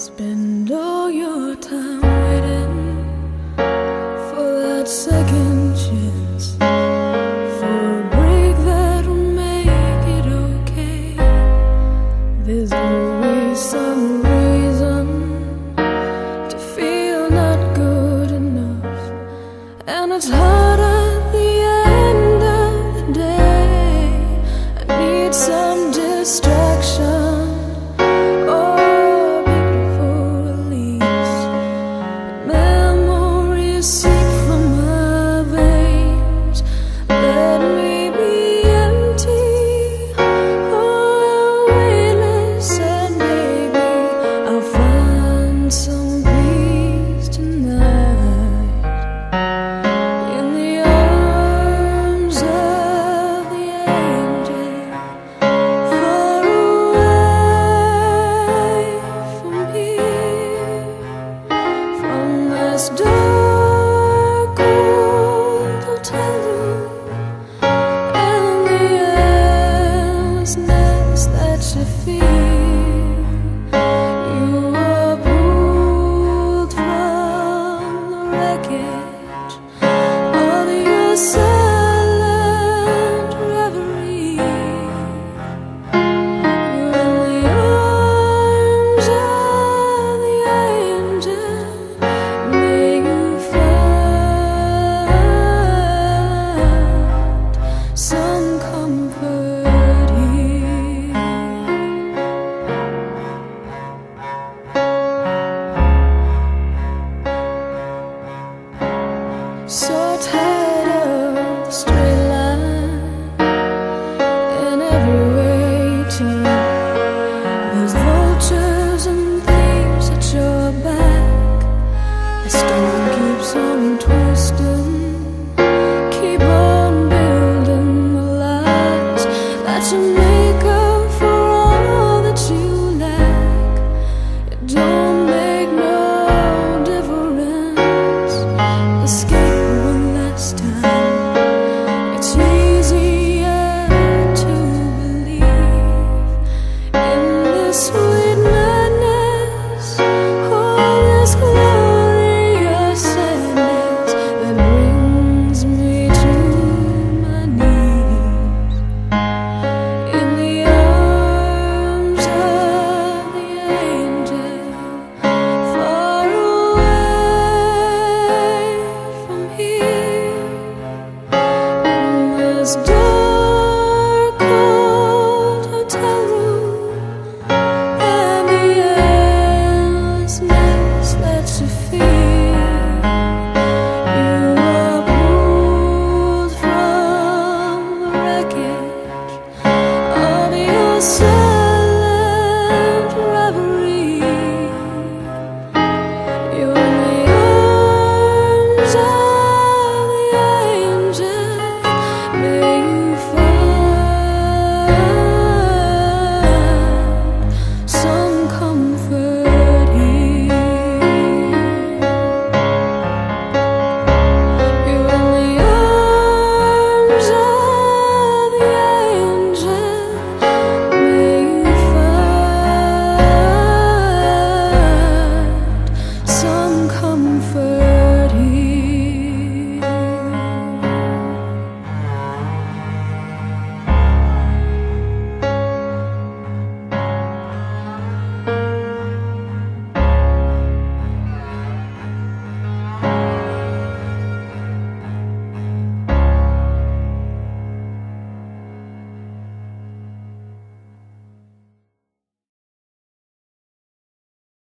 Spend all your time waiting for that second chance, for a break that will make it okay. There's always some reason to feel not good enough, and it's hard at the end of the day. I need some distraction. This dark old hotel room and the endlessness that you feel. You were pulled from the wreckage of your silent reverie. You're in the arms of the angel. Some comfort here. So tired of the straight line in every way turn. There's vultures and thieves at your back. I still